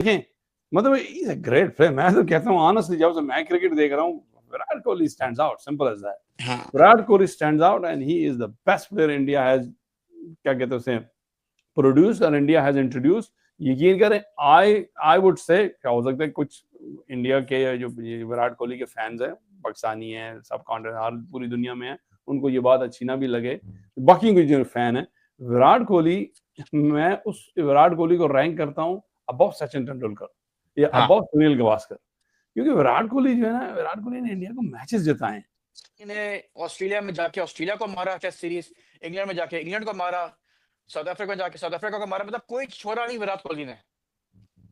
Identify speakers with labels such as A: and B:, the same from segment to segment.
A: देखें, मतलब he is a great player. मैं तो कहता हूँ ऑनेस्टली, जब से मैं क्रिकेट देख रहा हूँ, Virat Kohli stands out, simple as that.
B: हाँ
A: Virat Kohli stands out and he is the best player India has, क्या कहते हैं उसे, प्रोड्यूस्ड और इंडिया हैज़ इंट्रोड्यूस्ड। यकीन करें, आई वुड से, क्या हो सकता है कुछ इंडिया के जो ये विराट कोहली के फैन्स हैं, पाकिस्तानी हैं, सब कॉन्टिनेंट, हर पूरी दुनिया में हैं, उनको ये बात अच्छी ना भी लगे, बाकी के जो फैन हैं, विराट कोहली, मैं उस विराट कोहली को रैंक करता हूँ अबव सचिन तेंदुलकर या
B: हाँ
A: अबव सुनील गावस्कर। क्योंकि विराट कोहली जो है ना, विराट कोहली ने इंडिया को मैचेस जिताए हैं।
B: ने ऑस्ट्रेलिया में जाके ऑस्ट्रेलिया को मारा टेस्ट सीरीज, इंग्लैंड में जाके इंग्लैंड को मारा, साउथ अफ्रीका में जाके साउथ अफ्रीका को मारा, मतलब कोई छोड़ा नहीं विराट कोहली ने।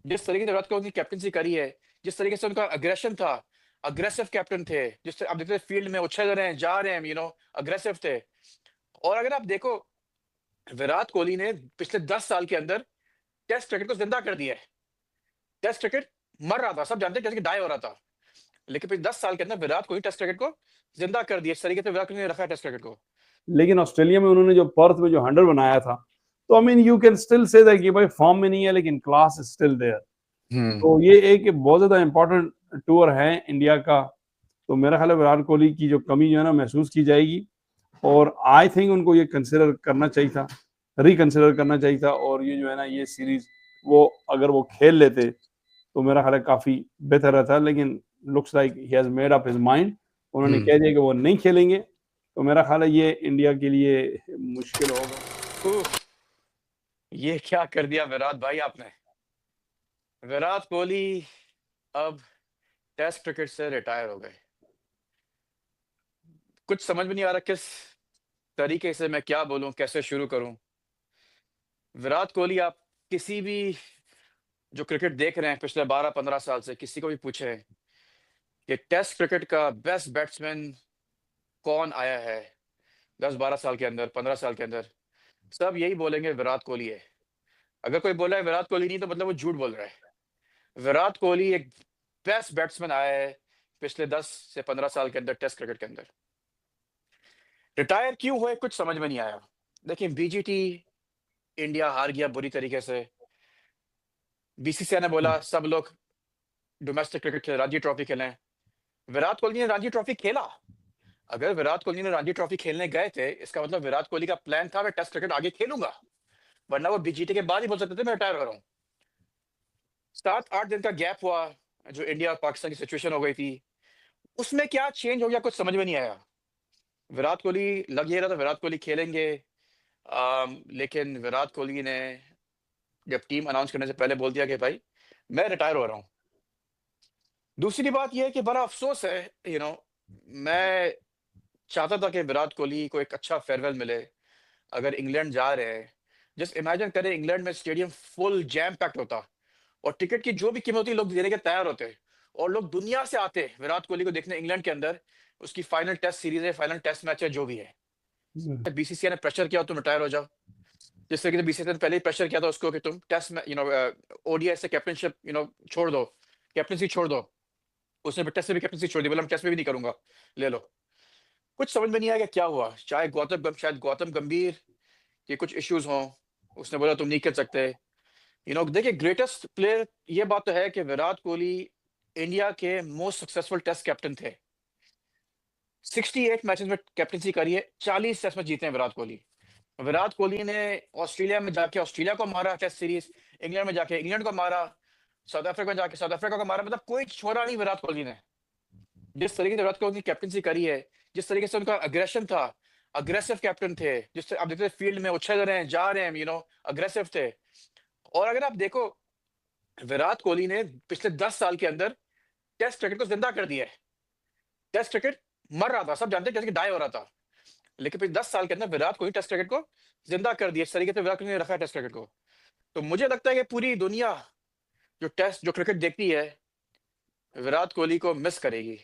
B: जिस तरीके से विराट कोहली की कैप्टनसी करी है, जिस तरीके से उनका अग्रेशन था, अग्रेसिव कैप्टन थे, जिस आप देखते फील्ड में उछल रहे हैं, जा रहे हैं, अग्रेसिव थे। और अगर आप देखो, विराट कोहली ने पिछले 10 साल के अंदर टेस्ट क्रिकेट को जिंदा कर दिया है। टेस्ट क्रिकेट मर रहा था, सब जानते हैं, जैसे कि डाई हो रहा था, लेकिन पिछले 10 साल के अंदर विराट कोहली टेस्ट क्रिकेट को जिंदा कर दिया। इस तरीके से विराट कोहली ने रखा है टेस्ट क्रिकेट को।
A: लेकिन ऑस्ट्रेलिया में उन्होंने जो पर्थ में जो 100 बनाया था, तो I mean you can still say that कि भाई फॉर्म में नहीं है, लेकिन क्लास इज स्टिल देयर। तो ये एक बहुत ज्यादा इंपॉर्टेंट टूर है इंडिया का। तो मेरा ख्याल है विराट कोहली की जो कमी जो है ना, महसूस की जाएगी, और आई थिंक उनको ये कंसिडर करना चाहिए था, रिकंसिडर करना चाहिए था, और ये जो है ना, ये सीरीज वो अगर वो खेल लेते तो मेरा ख्याल है काफी बेहतर रहता। लेकिन looks like he has made up his mind, उन्होंने कह दिया कि वो नहीं खेलेंगे, तो मेरा ख्याल है ये इंडिया के लिए मुश्किल होगा।
B: ये क्या कर दिया विराट भाई आपने। विराट कोहली अब टेस्ट क्रिकेट से रिटायर हो गए। कुछ समझ में नहीं आ रहा किस तरीके से मैं क्या बोलूं, कैसे शुरू करूं। विराट कोहली, आप किसी भी जो क्रिकेट देख रहे हैं पिछले 12-15 साल से, किसी को भी पूछे कि टेस्ट क्रिकेट का बेस्ट बैट्समैन कौन आया है 10-12 साल के अंदर, 15 साल के अंदर, सब यही बोलेंगे विराट कोहली है। अगर कोई बोला है विराट कोहली नहीं, तो मतलब वो झूठ बोल रहा है। विराट कोहली एक बेस्ट बैट्समैन आया है पिछले 10 से 15 साल के अंदर टेस्ट क्रिकेट के अंदर। रिटायर क्यों हुए कुछ समझ में नहीं आया। देखिए, बीजीटी इंडिया हार गया बुरी तरीके से। बीसीसीआई ने बोला सब लोग डोमेस्टिक क्रिकेट खेले, रणजी ट्रॉफी खेलें। विराट कोहली ने रणजी ट्रॉफी खेला। अगर विराट कोहली ने रणजी ट्रॉफी खेलने गए थे, इसका मतलब विराट कोहली का प्लान था मैं टेस्ट क्रिकेट आगे खेलूंगा, वरना वो बीजीटी के बाद ही बोल सकते थे मैं रिटायर हो रहा हूँ। 7-8 दिन का गैप हुआ, जो इंडिया और पाकिस्तान की सिचुएशन हो गई थी, उसमें क्या चेंज हो गया कुछ समझ में नहीं आया। विराट कोहली लग ये रहा था विराट कोहली खेलेंगे, लेकिन विराट कोहली ने जब टीम अनाउंस करने से पहले बोल दिया कि भाई मैं रिटायर हो रहा हूँ। दूसरी बात यह है कि बड़ा अफसोस है, मैं चाहता था कि विराट कोहली को एक अच्छा फेयरवेल मिले। अगर इंग्लैंड जा रहे हैं, जस्ट इमेजिन करें इंग्लैंड में स्टेडियम फुल जैम पैक्ड होता, और टिकट की जो भी कीमत होती लोग देने के तैयार होते, और लोग दुनिया से आते विराट कोहली को देखने इंग्लैंड के अंदर। उसकी फाइनल टेस्ट सीरीज है, फाइनल टेस्ट मैच है, जो भी है। बीसीसीआई ने प्रेशर किया तुम रिटायर हो जाओ, जिस तरीके से बीसीसीआई ने पहले ही प्रेशर किया था उसको कि तुम टेस्ट में ओडीआई से कैप्टनशिप छोड़ दो, कैप्टनसी छोड़ दो। उसने टेस्ट से भी कैप्टनसी छोड़ दी, बोला मैं टेस्ट में भी नहीं करूंगा, ले लो। कुछ समझ में नहीं आया कि क्या हुआ। शायद गौतम गंभीर के कुछ इश्यूज हों, उसने बोला तुम नहीं खेल सकते। देखिए, ग्रेटेस्ट प्लेयर, ये बात तो है कि विराट कोहली इंडिया के मोस्ट सक्सेसफुल टेस्ट कैप्टन थे। 68 मैचेस में कैप्टनसी करी है, 40 टेस्ट में जीते हैं विराट कोहली। विराट कोहली ने ऑस्ट्रेलिया में जाके ऑस्ट्रेलिया को मारा टेस्ट सीरीज, इंग्लैंड में जाके इंग्लैंड को मारा, साउथ अफ्रीका में जाके साउथ अफ्रीका को मारा, मतलब कोई छोड़ा नहीं विराट कोहली ने। जिस तरीके से विराट कोहली की कैप्टनसी करी है, जिस तरीके से उनका अग्रेशन था, अग्रेसिव कैप्टन थे, जिस आप देखते फील्ड में उछल रहे हैं, जा रहे हैं, अग्रेसिव थे। और अगर आप देखो, विराट कोहली ने पिछले 10 साल के अंदर टेस्ट क्रिकेट को जिंदा कर दिया है। टेस्ट क्रिकेट मर रहा था, सब जानते हैं, जैसे कि डाई हो रहा था, लेकिन पिछले 10 साल के अंदर विराट कोहली टेस्ट क्रिकेट को जिंदा कर दिया। इस तरीके से विराट कोहली ने रखा है टेस्ट क्रिकेट को। तो मुझे लगता है कि पूरी दुनिया जो क्रिकेट देखती है, विराट कोहली को मिस करेगी।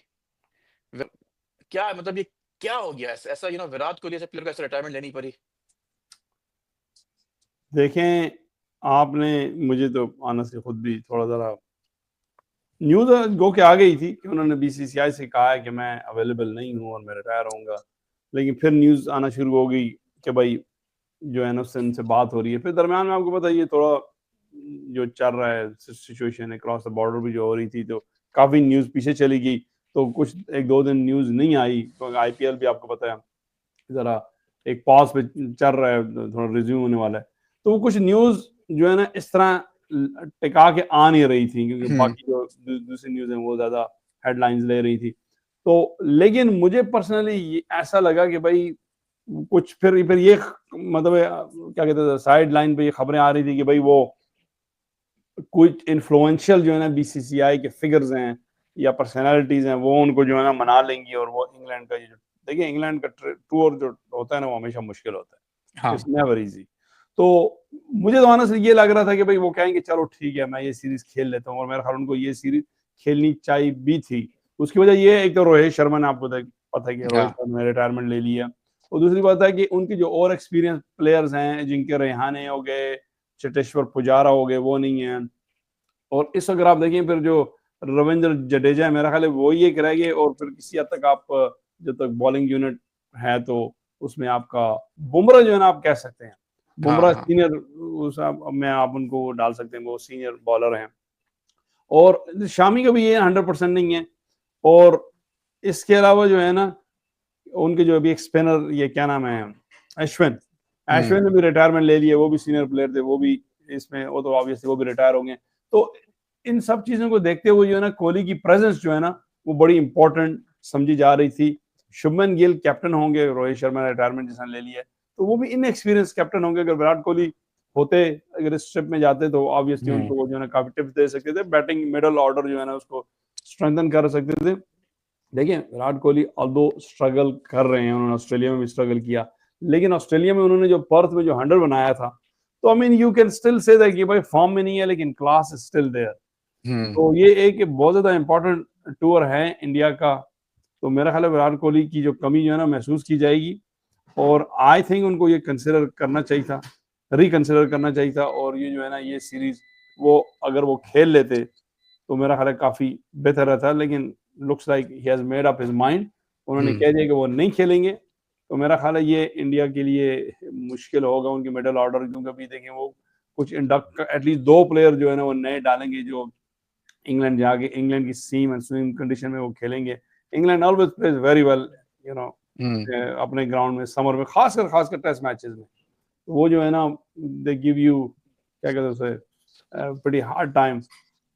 B: क्या मतलब, ये क्या हो गया ऐसा, विराट कोहली ऐसे प्लेयर को ऐसे रिटायरमेंट लेनी पड़ी।
A: देखें, आपने, मुझे तो ऑनेस्टली खुद भी थोड़ा ज़रा न्यूज़ गो के आ गई थी कि उन्होंने बीसीसीआई से कहा है कि मैं अवेलेबल नहीं हूँ और मैं रिटायर होऊंगा, लेकिन फिर न्यूज़ आना शुरू हो गई कि भाई जो है ना उससे उनसे बात हो रही है। फिर दरम्यान में आपको पता है ये थोड़ा जो चल रहा है सिचुएशन है क्रॉस द बॉर्डर भी जो हो रही थी, तो काफी न्यूज पीछे चली गई, तो कुछ 1-2 दिन न्यूज नहीं आई, तो आईपीएल भी आपको पता है जरा एक पॉज पे चल रहा है, थोड़ा रिज्यूम होने वाला है, तो वो कुछ न्यूज जो है ना इस तरह टिका के आ नहीं रही थी, क्योंकि बाकी जो दूसरी न्यूज है वो ज्यादा हेडलाइंस ले रही थी। तो लेकिन मुझे पर्सनली ऐसा लगा कि भाई कुछ फिर ये मतलब क्या कहते हैं साइड लाइन पे ये खबरें आ रही थी कि भाई वो कुछ इन्फ्लुएंशियल जो है ना बीसीसीआई के फिगर्स हैं या पर्सनालिटीज हैं, वो उनको जो है ना मना लेंगी, और वो इंग्लैंड का जो देखिए इंग्लैंड का टूर जो होता है ना वो हमेशा मुश्किल होता है, इट्स
B: हाँ
A: नेवर इजी। तो मुझे तो ऑनेस्टली ये लग रहा था कि भाई वो कहेंगे चलो ठीक है मैं ये सीरीज खेल लेता हूँ, और मेरे ख्याल उनको ये सीरीज खेलनी चाहिए भी थी। उसकी वजह ये एक तो रोहित शर्मा ने आपको पता है कि रोहित
B: हाँ
A: शर्मा ने रिटायरमेंट ले लिया, और दूसरी बात है कि उनकी जो और एक्सपीरियंस प्लेयर्स हैं, जिनके रेहाने हो गए, चेतेश्वर पुजारा हो गए, वो नहीं है। और इस अगर आप देखें फिर जो रविंद्र जडेजा है, मेरा ख्याल है वो ही एक रह गए, और फिर किसी हद तक आप जब तक बॉलिंग यूनिट है तो उसमें आपका बुमराह जो है ना आप कह सकते हैं,
B: हाँ
A: बुमराह
B: हाँ
A: सीनियर उस में आप उनको डाल सकते हैं, वो सीनियर बॉलर हैं। और शामी का भी ये 100% नहीं है। और इसके अलावा जो है ना उनके जो अभी एक स्पिनर, ये क्या नाम है, अश्विन, अश्विन ने भी रिटायरमेंट ले लिया, वो भी सीनियर प्लेयर थे, वो भी इसमें वो तो ऑब्वियसली वो भी रिटायर होंगे। तो इन सब चीजों को देखते हुए जो है ना कोहली की प्रेजेंस जो है ना वो बड़ी इंपॉर्टेंट समझी जा रही थी। शुभमन गिल कैप्टन होंगे, रोहित शर्मा ने रिटायरमेंट जिसने ले लिया है, तो वो भी इनएक्सपीरियंस कैप्टन होंगे। अगर विराट कोहली होते, अगर इस ट्रिप में जाते, तो ऑब्वियसली उनको वो जो है ना काफी टिप्स दे सकते थे, बैटिंग मिडल ऑर्डर जो है ना उसको स्ट्रेंथन कर सकते थे। देखिए विराट कोहली ऑल्दो स्ट्रगल कर रहे हैं, उन्होंने ऑस्ट्रेलिया में भी स्ट्रगल किया, लेकिन ऑस्ट्रेलिया में उन्होंने जो पर्थ में जो 100 बनाया था, तो I mean you can still say that कि भाई फॉर्म में नहीं है लेकिन क्लास इज स्टिल देयर। तो ये एक बहुत ज्यादा इंपॉर्टेंट टूर है इंडिया का। तो मेरा ख्याल है विराट कोहली की जो कमी जो है ना महसूस की जाएगी, और आई थिंक उनको ये कंसिडर करना चाहिए था, रिकंसिडर करना चाहिए था, और ये जो है ना ये सीरीज वो अगर वो खेल लेते तो मेरा ख्याल है काफी बेहतर रहता, लेकिन looks like he has made up his mind, उन्होंने कह दिया कि वो नहीं खेलेंगे। तो मेरा ख्याल है ये इंडिया के लिए मुश्किल होगा उनके मिडिल ऑर्डर, क्योंकि अभी देखें वो कुछ इंडक्ट एटलीस्ट 2 प्लेयर जो है ना वो नए डालेंगे, जो इंग्लैंड जाके इंग्लैंड की सीम एंड स्विम कंडीशन में वो खेलेंगे। England always plays very well, you know, अपने ग्राउंड में समर में, खासकर टेस्ट मैचेस में, वो जो है ना दे गिव यू क्या कहते हैं उसे प्रीटी हार्ड टाइम।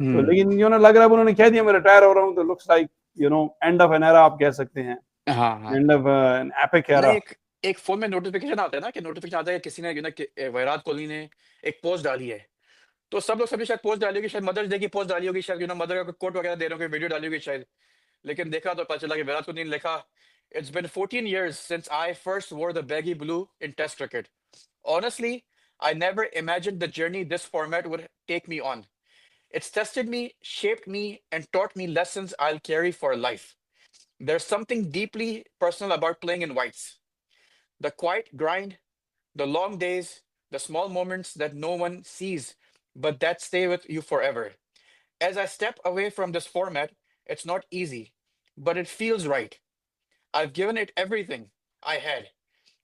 A: तो लेकिन यू नो लग रहा है उन्होंने कह दिया मैं रिटायर हो रहा हूँ, तो looks like you know end of an era आप कह सकते हैं,
B: हाँ हाँ
A: एंड ऑफ एन एपिक
B: नहीं
A: एरा।
B: एक एक फोन में नोटिफिकेशन आता है ना कि नोटिफिकेशन आता है कि किसी ने विराट कोहली ने एक पोस्ट डाली है। तो सब लोग सभी शायद पोस्ट डाली होगी, शायद मदर्स डे की पोस्ट डाली होगी, शायद मदर का कोट वगैरह दे रहे होंगे, वीडियो डाली होगी शायद। लेकिन देखा तो पता चला कि विराट कोहली ने लिखा, it's been 14 years since I first wore the baggy blue in test cricket. Honestly, I never imagined the journey this format would take me on. It's tested me, shaped me, and taught me lessons I'll carry for life. There's something deeply personal about playing in whites. The quiet grind, the long days, the small moments that no one sees, but that stay with you forever. As I step away from this format, it's not easy, but it feels right. I've given it everything I had,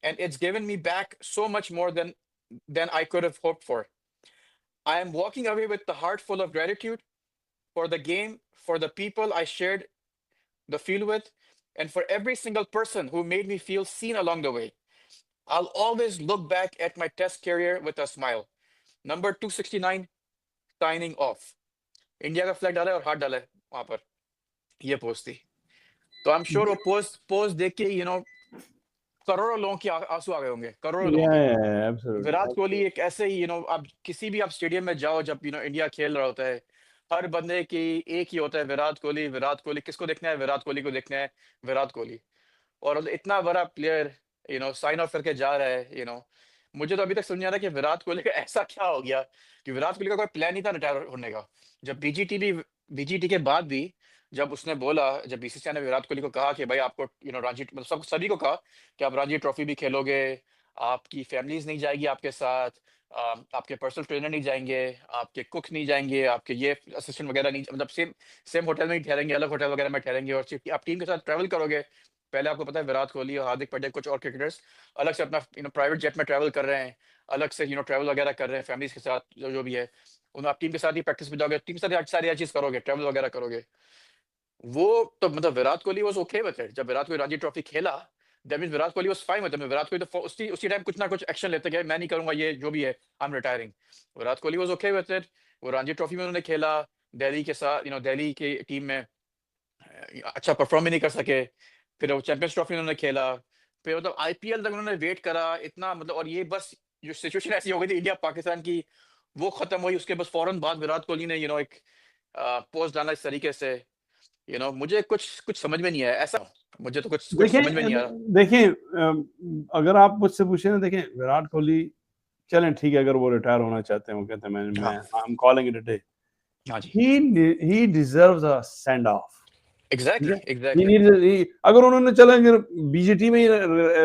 B: and it's given me back so much more than I could have hoped for. I am walking away with the heart full of gratitude for the game, for the people I shared the field with, and for every single person who made me feel seen along the way. I'll always look back at my test career with a smile. Number 269, signing off. India का flag डाला है और हाथ डाला है वहां पर, ये पोस्ट थी। तो आई एम श्योर वो पोस्ट पोस्ट देख के करोड़ों लोगों की आंसू आ गए होंगे, करोड़ों लोगों के। विराट कोहली
A: एब्सोल्युटली।
B: एक ऐसे ही आप किसी भी आप स्टेडियम में जाओ, जब इंडिया खेल रहा होता है, हर बंदे की एक ही होता है, विराट कोहली, विराट कोहली, किसको देखना है, विराट कोहली को देखना है, विराट कोहली। और इतना बड़ा प्लेयर साइन ऑफ करके जा रहा है। मुझे तो अभी तक समझ नहीं आ रहा कि विराट कोहली का ऐसा क्या हो गया कि विराट कोहली का कोई प्लान नहीं था रिटायर होने का। जब बीजीटी के बाद भी, जब उसने बोला, जब बीसीसीआई ने विराट कोहली को कहा कि भाई आपको रणजी, मतलब सब सभी को कहा कि आप रणजी ट्रॉफी भी खेलोगे, आपकी फैमिलीज नहीं जाएगी आपके साथ, आपके पर्सनल ट्रेनर नहीं जाएंगे, आपके कुक नहीं जाएंगे, आपके ये असिस्टेंट वगैरह नहीं, मतलब सेम सेम होटल में ही ठहरेंगे, अलग होटल वगैरह में ठहरेंगे, और सिर्फ आप टीम के साथ ट्रैवल करोगे। पहले आपको पता है विराट कोहली और हार्दिक पांड्या, कुछ और क्रिकेटर्स अलग से अपना प्राइवेट जेट में ट्रैवल कर रहे हैं, अलग से ट्रैवल वगैरह कर रहे हैं फैमिलीज के साथ, जो जो भी है। आप टीम के साथ ही प्रैक्टिस पे जाओगे, टीम के साथ ही सारी चीज करोगे, ट्रैवल वगैरह करोगे। वो तो मतलब Virat Kohli was okay with it. जब विराट कोहली रणजी ट्रॉफी खेला, that means Virat Kohli was fine with it. Virat Kohli तो उसी टाइम कुछ ना कुछ एक्शन लेते गए, मैं नहीं करूंगा ये जो भी है, I am retiring. Virat Kohli was okay with it. वो रणजी ट्रॉफी में उन्होंने खेला दिल्ली के साथ, दिल्ली की टीम में अच्छा परफॉर्म भी नहीं कर सके। फिर वो चैंपियंस ट्रॉफी उन्होंने खेला, फिर मतलब आईपीएल तक उन्होंने वेट करा इतना, मतलब और ये बस जो सिचुएशन ऐसी हो गई थी इंडिया पाकिस्तान की, वो खत्म हुई उसके बस फौरन बाद विराट कोहली ने एक पोस्ट डाला इस तरीके से। मुझे कुछ कुछ समझ में नहीं आया ऐसा, मुझे तो कुछ कुछ समझ में नहीं आ रहा।
A: देखिए अगर आप मुझसे पूछे ना, देखें विराट कोहली चलें ठीक है, अगर वो रिटायर होना चाहते हैं, वो कहते हैं मैं
B: हाँ
A: I am calling it a day,
B: हाँ जी,
A: he deserves a send off. ठीक
B: एग्जैक्टली
A: है,
B: एग्जैक्टली।
A: अगर उन्होंने चला अगर बीजीटी में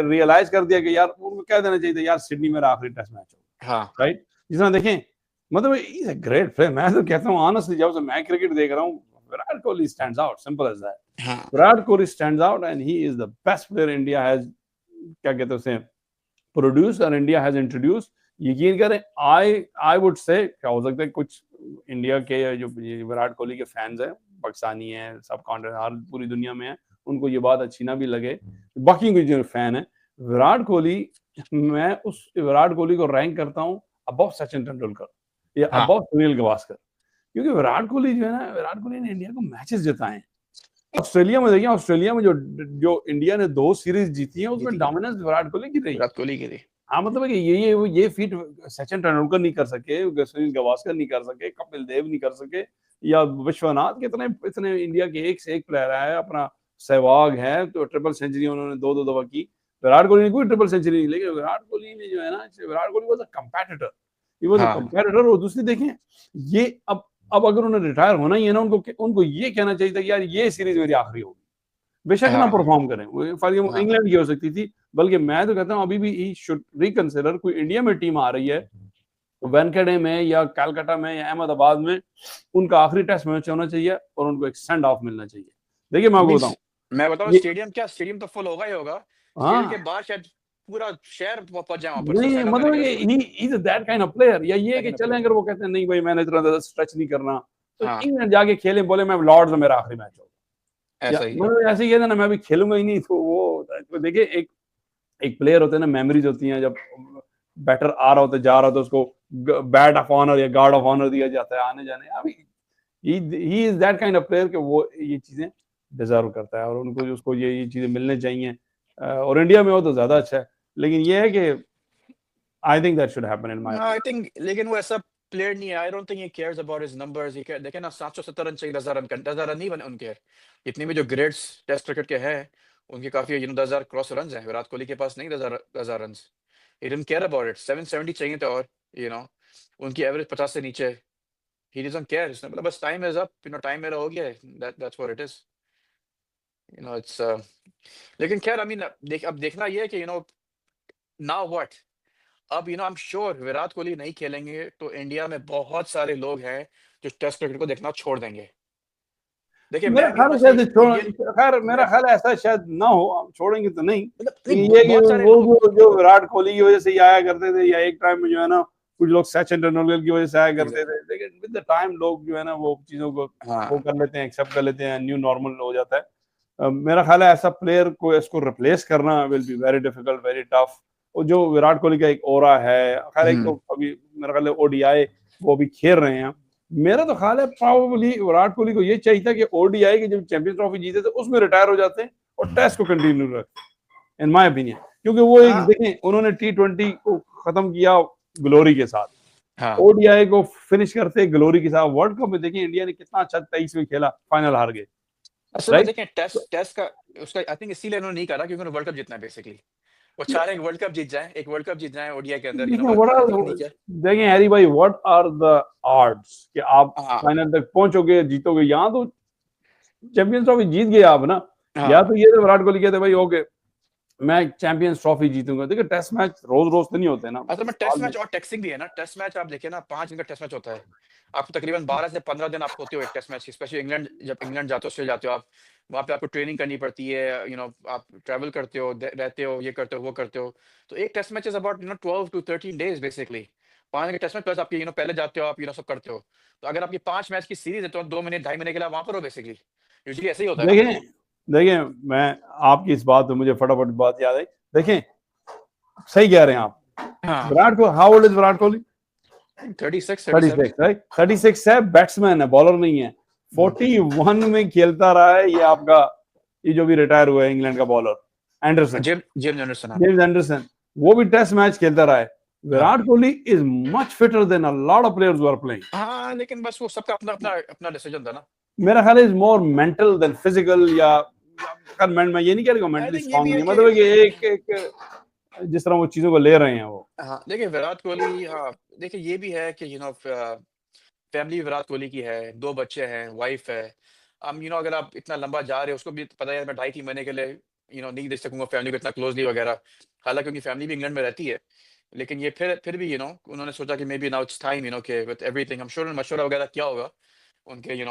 A: रियलाइज कर दिया कि यार उनको क्या देना चाहिए था, यार सिडनी में आखिरी टेस्ट मैच हो,
B: हाँ
A: राइट। जिस तरह देखें, मतलब इज अ ग्रेट प्लेयर। मैं तो कहता हूँ ऑनेस्टली, जब से मैं क्रिकेट देख रहा हूँ, Virat Kohli stands out, simple as that.
B: हाँ
A: Virat Kohli stands out and he is the best player India has, क्या कहते हैं उसे, प्रोड्यूस और इंडिया हैज इंट्रोड्यूस। यकीन करें, आई वुड से क्या हो सकता है, कुछ इंडिया के जो विराट कोहली के फैंस हैं, पाकिस्तानी हैं, सब कॉन्टिनेंट पूरी दुनिया में है, उनको ये बात अच्छी ना भी लगे, बाकी के जो फैन है विराट कोहली, मैं उस विराट कोहली को रैंक करता हूँ अबव सचिन तेंदुलकर या
B: हाँ
A: अबव सुनील गावस्कर। क्योंकि विराट कोहली जो है ना, विराट कोहली ने इंडिया को मैचेस जिताए हैं। ऑस्ट्रेलिया में देखिए, ऑस्ट्रेलिया में जो जो इंडिया ने 2 सीरीज जीती हैं, उसमें
B: जीती है
A: डोमिनेंस विराट कोहली की रही।
B: विराट कोहली की थी।
A: हाँ, मतलब है कि ये फीट सचिन तेंदुलकर नहीं कर सके, सुनील गावस्कर नहीं कर सके, कपिल देव नहीं कर सके, या विश्वनाथ, कितने इतने इंडिया के एक से एक प्लेयर है। अपना सहवाग है तो ट्रिपल सेंचुरी उन्होंने 2-2 दफा की। विराट कोहली ने कोई ट्रिपल सेंचुरी नहीं, लेकिन विराट कोहली ने जो है ना, Virat Kohli was a competitor, he was a
B: हाँ
A: कंपेटिटर। और दूसरी देखें, ये अब अगर उन्हें रिटायर होना ही है ना, उनको ये कहना चाहिए था कि यार ये सीरीज मेरी आखिरी होगी, बेशक ना
B: हाँ
A: परफॉर्म करें। वो फॉर एग्जांपल
B: हाँ
A: इंग्लैंड की हो सकती थी, बल्कि मैं तो कहता हूं अभी भी ही शुड रिकंसिडर, कोई इंडिया में टीम आ रही है, वेंकटे में या कलकत्ता में या अहमदाबाद में, उनका आखिरी टेस्ट मैच होना चाहिए और उनको एक सेंड ऑफ मिलना चाहिए। देखिए मैं आपको
B: मीन्स
A: बताऊं,
B: मैं बताऊं,
A: ये
B: स्टेडियम क्या, स्टेडियम तो फुल होगा ही होगा, स्टेडियम के
A: हाँ,
B: बाहर शायद पूरा शहर पहुंच जाए वहां पर, उसको
A: नहीं
B: सेंड ऑफ
A: मतलब
B: देने के
A: ये
B: लिए।
A: He is that kind of player. या ये कि
B: सेकंड
A: चलें,
B: प्लेयर।
A: अगर वो कहते हैं नहीं भाई मैंने इतना स्ट्रेच नहीं करना, तो
B: हाँ
A: इंग्लैंड जाके खेलें, बोले मैं लॉर्ड्स में मेरा आखिरी मैच होगा, या
B: ऐसा ही है।
A: मतलब ऐसे ही कहते ना मैं भी खेलूंगा ही नहीं, तो वो तो देखिए, एक एक प्लेयर होते हैं ना, मेमोरीज होती हैं, जब बैटर आ रहा होता है, जा रहा होता है, उसको बैट ऑफ ऑनर या गार्ड ऑफ ऑनर दिया जाता है आने जाने। अभी he is that kind of player कि वो ये चीजें डिजर्व करता है और उनको उसको ये चीजें मिलने चाहिए। और इंडिया में हो तो ज्यादा अच्छा है, लेकिन ये है कि I think that should happen in my.
B: I think लेकिन वो ऐसा प्लेयर नहीं है, I don't think he cares about his numbers. He care, देखे ना 770 रन चाहिए, 10,000 रन, 10,000 रन नहीं बने उनके। इतने भी जो ग्रेट्स टेस्ट क्रिकेट के हैं, उनके काफी 10,000 क्रॉस रन हैं। विराट कोहली के पास नहीं 10,000 run. He didn't care about it, 770 चाहिए थे, और यू नो उनकी एवरेज 50 से नीचे। ही डजंट केयर, उसने बोला बस टाइम इज अप, टाइम मेरा हो गया है, that's what it is. It's लेकिन खैर, आई मीन अब देखना ये है कि नाउ व्हाट। अब I am sure Virat Kohli नहीं खेलेंगे तो इंडिया में बहुत सारे लोग हैं जो टेस्ट क्रिकेट को देखना छोड़ देंगे। देखिए
A: मेरा
B: मैं भी
A: ख्याल है
B: बस
A: शायद
B: एक इंडियन,
A: खैर मेरा
B: मैं
A: ख्याल है ऐसा शायद ना हो, हम छोड़ेंगे तो नहीं।
B: मतलब नहीं,
A: लेकिन ये कि
B: बहुत सारे
A: वो
B: लोग।
A: जो विराट कोहली की वजह से ही आया करते थे, या एक टाइम में जो है ना कुछ लोग सचिन तेंदुलकर की वजह से आया करते थे, लेकिन विद द टाइम लोग जो है ना वो चीजों को वो
B: हाँ
A: कर लेते हैं, एक्सेप्ट कर लेते हैं, न्यू नॉर्मल हो जाता है। मेरा ख्याल है ऐसा प्लेयर को इसको रिप्लेस करना will be very difficult, very tough. और जो विराट कोहली का एक ओरा है, खैर एक तो अभी मेरा ख्याल है ओडीआई वो भी खेल रहे हैं। मेरा तो ख्याल है प्रोबेबली विराट कोहली को ये चाहिए था कि ओडीआई की जब चैंपियंस ट्रॉफी जीते थे उसमें रिटायर हो जाते हैं और टेस्ट को कंटिन्यू रखते, इन माय ओपिनियन। क्योंकि वो एक
B: हाँ
A: देखें, उन्होंने टी20 को खत्म किया ग्लोरी के साथ,
B: हाँ।
A: ओडीआई को फिनिश करते ग्लोरी के साथ। वर्ल्ड कप में देखिए इंडिया ने कितना अच्छा 23 में खेला, फाइनल हार गए,
B: असल में
A: राइट।
B: देखें, टेस्ट टेस्ट का उसका आई थिंक इसीलिए उन्होंने नहीं करा क्योंकि उन्होंने वर्ल्ड कप जीतना है बेसिकली। वो चाह रहे हैं वर्ल्ड कप जीत जाए, एक वर्ल्ड कप जीत जाए ओडीआई के अंदर,
A: देखिए
B: बस
A: व्हाट
B: आई
A: आर,
B: थिंक ठीक है।
A: देखें हैरी भाई, व्हाट आर द ऑड्स कि आप
B: हाँ
A: फाइनल तक पहुंचोगे, जीतोगे। यहाँ तो चैंपियंस ट्रॉफी जीत गए आप ना, या
B: हाँ।
A: तो ये तो विराट कोहली कहते भाई ओके मैं चैंपियंस ट्रॉफी जीतूंगा। देखिए टेस्ट मैच रोज रोज तो नहीं होते ना,
B: असल में टेस्ट
A: साल में।
B: मैच और टेक्सिंग भी है ना। टेस्ट मैच आप देखिए ना, 5 दिन का टेस्ट मैच होता है। आपको तकरीबन 12 से 15 दिन आपको होते हो एक टेस्ट मैच की, स्पेशली इंग्लैंड, जब इंग्लैंड जाते हो, ऑस्ट्रेलिया जाते हो आप, वहाँ पे आपको ट्रेनिंग करनी पड़ती है, आप ट्रैवल करते हो, रहते हो, ये करते हो, वो करते हो। तो एक test match is about 12 to 13 days basically. 5 के टेस्ट मैच प्लस आपके पहले जाते हो आप सब करते हो। तो अगर आपकी 5 मैच की सीरीज है तो 2 महीने 2.5 महीने के लिए आप वहाँ पर हो बेसिकली। यूजुअली ऐसे ही होता है ना?
A: देखें देखें मैं आपकी इस बात पे मुझे फटाफट बात याद आई। देखें सही कह रहे हैं आप।
B: हाँ,
A: Virat Kohli, how old is Virat Kohli?
B: 36, 37।
A: 36 right, 36 है, बैट्समैन है, बॉलर नहीं है। 41 में खेलता रहा है ये आपका, ये जो भी रिटायर हुआ है इंग्लैंड का बॉलर एंडरसन,
B: जेम्स एंडरसन। हाँ,
A: जेम्स एंडरसन, वो भी टेस्ट मैच खेलता रहा है। Virat Kohli is much fitter than a lot of players who are playing.
B: हाँ, लेकिन बस वो सबका अपना अपना अपना डिसीजन था ना।
A: मेरा ख्याल is more mental than physical, या मैं ये नहीं कह रहा
B: आई
A: मेंटली
B: थिंक ये
A: स्ट्रांग
B: भी है
A: नहीं,
B: कि
A: मतलब कि एक एक जिस तरह वो चीजों को ले रहे हैं वो।
B: हाँ, देखिए विराट कोहली, हाँ, देखिए ये भी है कि फैमिली विराट कोहली की है, 2 बच्चे हैं, वाइफ है। अगर आप इतना लंबा जा रहे हो, उसको भी पता है मैं 2.5-3 महीने के लिए नहीं देख सकूँगा फैमिली को इतना क्लोज़ली वगैरह। हालाँकि उनकी फैमिली भी इंग्लैंड में रहती है। लेकिन ये फिर भी उन्होंने सोचा कि मेबी नाउ इट्स टाइम कि with everything, I am sure उन्होंने मशवरा वगैरह किया होगा उनके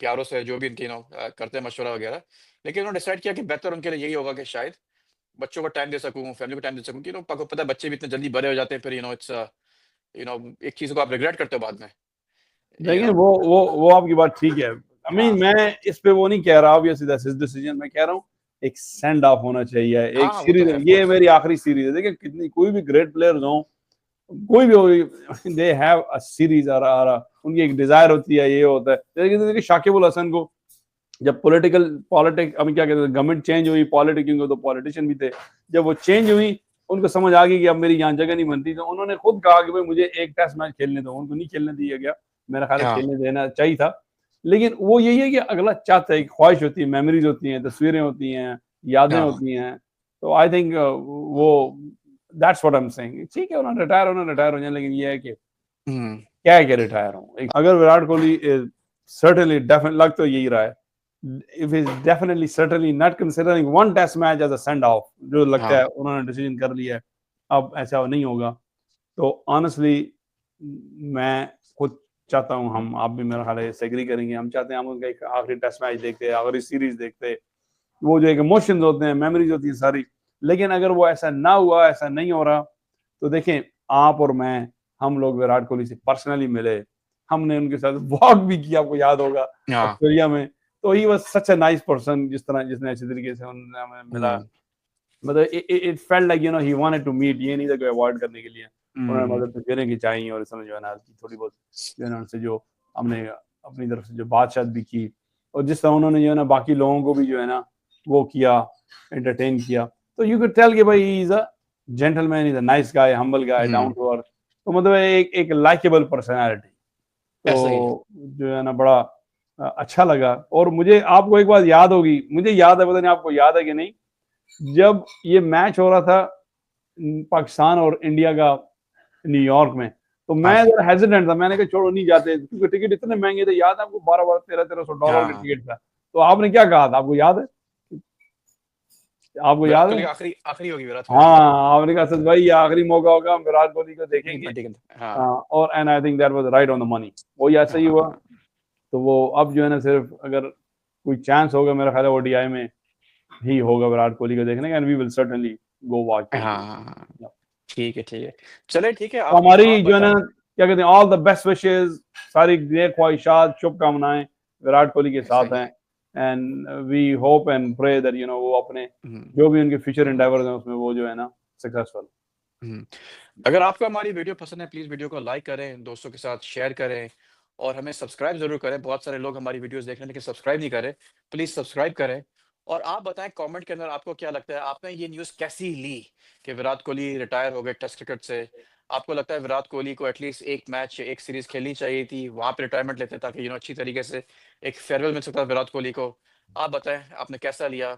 B: प्यारों से, जो भी उनके करते हैं मशवरा वगैरह। लेकिन उन्होंने डिसाइड किया कि बेहतर उनके लिए यही होगा कि शायद बच्चों को टाइम दे सकूँ, फैमिली को टाइम दे सकूँ, आपको पता है बच्चे भी इतने जल्दी बड़े हो जाते हैं, फिर इट्स एक चीज़ को आप रिग्रेट करते हो बाद में, यू
A: देखिए
B: नो?
A: वो आपकी बात ठीक है। आई मीन
B: हाँ।
A: मैं इस पे वो नहीं कह रहा, ऑब्वियसली दैट्स हिज डिसीजन। मैं कह रहा हूँ एक सेंड ऑफ होना चाहिए, एक
B: हाँ, वो तो
A: सीरीज,
B: है ऑफ
A: ये
B: कोर्स।
A: मेरी आखिरी सीरीज है। देखिए कितनी कोई भी ग्रेट प्लेयर्स हो, कोई भी हो, दे हैव अ सीरीज, और उनकी एक डिजायर होती है, ये होता है। देखिए शाकिब अल हसन को जब पॉलिटिक, अब क्या कहते हैं, गवर्नमेंट चेंज हुई, पॉलिटिक्स, तो पॉलिटिशियन भी थे, जब वो चेंज हुई उनको समझ आ गई कि अब मेरी यहाँ जगह नहीं बनती, तो उन्होंने खुद कहा कि भाई मुझे एक टेस्ट मैच खेलने दो। उनको नहीं खेलने दिया गया, मेरा ख्याल है
B: हाँ,
A: खेलने देना चाहिए था। लेकिन वो यही है कि अगला चाहता है, ख्वाहिश होती है, मेमोरीज होती हैं, तस्वीरें होती हैं, यादें
B: हाँ।
A: होती हैं। तो आई थिंक वो that's what I am saying. ठीक है उन्होंने रिटायर हो जाए, लेकिन ये है कि
B: हुँ।
A: क्या है कि रिटायर हो। अगर Virat Kohli is certainly definite, लग तो यही रहा है, if he's definitely certainly not considering one test match as a send off, जो लगता
B: हाँ,
A: है उन्होंने डिसीजन कर लिया है, अब ऐसा नहीं होगा। तो ऑनेस्टली मैं खुद चाहता हूँ, हम आप भी मेरा ख्याल है एग्री करेंगे, हम चाहते हैं हम उनका एक आखिरी टेस्ट मैच देखते, आखिरी सीरीज देखते, वो जो एक इमोशंस होते हैं, मेमोरीज होती है सारी। लेकिन अगर वो ऐसा ना हुआ, ऐसा नहीं हो रहा, तो देखें आप और मैं, हम लोग विराट कोहली से पर्सनली मिले, हमने उनके साथ वॉक भी किया, आपको याद होगा
B: हाँ।
A: ऑस्ट्रेलिया में। तो he was such a nice person, जिसने अच्छे तरीके से उन्होंने हमें मिला।
B: हुँ,
A: मतलब it felt like he wanted to meet, ये नहीं था कि अवॉइड करने के लिए। उन्होंने
B: हुँ,
A: मदद तस्वीरें खिंचाई, और समझ जो है ना थोड़ी बहुत जो है ना उनसे जो हमने अपनी तरफ से जो बातचीत भी की, और जिस तरह उन्होंने जो है ना बाकी लोगों को भी जो है ना वो किया, एंटरटेन किया। तो यू कैन टेल कि भाई he is a gentleman, is a nice guy, humble guy, down
B: हुँ।
A: To earth. तो मतलब एक लाइकेबल पर्सनैलिटी।
B: ऐसा ही है।
A: तो जो है ना बड़ा अच्छा लगा। और मुझे आपको एक बात याद होगी, मुझे याद है, पता नहीं आपको याद है कि नहीं, जब ये मैच हो रहा था पाकिस्तान और इंडिया का न्यूयॉर्क में, तो मैं
B: हाँ,
A: जरा हेजिडेंट था, मैंने कहा छोड़ो नहीं जाते, क्योंकि टिकट इतने महंगे थे, याद है आपको, 12-1300 का
B: हाँ।
A: टिकट था। तो आपने क्या कहा था, आपको याद है? आपको
B: विराट
A: याद है?
B: कोहली की आखिरी आखिरी होगी विराट कोहली की।
A: हाँ, आपने कहा सच भाई ये आखिरी मौका होगा, हम विराट कोहली को देखेंगे।
B: T20 के अंदर। हाँ,
A: और and I think that was right on the money, वो ऐसा ही हुआ।
B: हाँ,
A: तो वो अब जो है ना, सिर्फ अगर कोई चांस होगा, मेरा ख्याल है ओडीआई में ही होगा विराट कोहली को देखने का, and we will certainly go watch
B: हाँ,
A: हिम।
B: हाँ, हाँ। ठीक है, ठीक है। चलिए ठीक है,
A: तो
B: आप
A: हमारी जो है ना
B: बताएँ।
A: क्या कहते हैं, ऑल द बेस्ट विशेस, सारी नेक ख्वाहिशात, शुभकामनाएं विराट कोहली के
B: ऐसा
A: साथ
B: ही
A: हैं।
B: है।
A: And we hope and pray that वो अपने
B: हुँ,
A: जो भी उनके फ्यूचर एंडेवर्स हैं उसमें वो जो है ना सक्सेसफुल।
B: हुँ। अगर आपको हमारी वीडियो पसंद है, प्लीज़ वीडियो को लाइक करें, दोस्तों के साथ शेयर करें और हमें सब्सक्राइब ज़रूर करें। बहुत सारे लोग हमारी वीडियोज़ देख रहे हैं लेकिन सब्सक्राइब नहीं कर रहे। प्लीज़ सब्सक्राइब करें और आप बताएँ कमेंट के अंदर आपको क्या लगता है, आपने ये न्यूज़ कैसी ली कि विराट कोहली रिटायर हो गए टेस्ट क्रिकेट से? आपको लगता है विराट कोहली को एटलीस्ट 1 मैच, 1 सीरीज़ खेलनी चाहिए थी, वहाँ पे रिटायरमेंट लेते ताकि अच्छी तरीके से एक फेयरवेल मिल सकता है विराट कोहली को? आप बताएँ आपने कैसा लिया?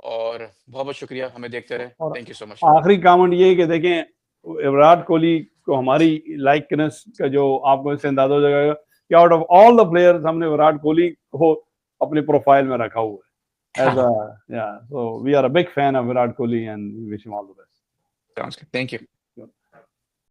B: और बहुत-बहुत शुक्रिया, हमें देखते रहें।
A: और
B: थैंक यू सो मच।
A: आखिरी कमेंट ये है कि देखें विराट कोहली को हमारी लाइकनेस का जो आपको इससे अंदाजा हो जाएगा कि out of all the players हमने विराट कोहली को अपने प्रोफाइल में रखा हुआ है एज
B: हाँ,
A: uh, yeah, so we are a big fan of Virat Kohli and we wish him all the best.
B: sounds good. Thank you.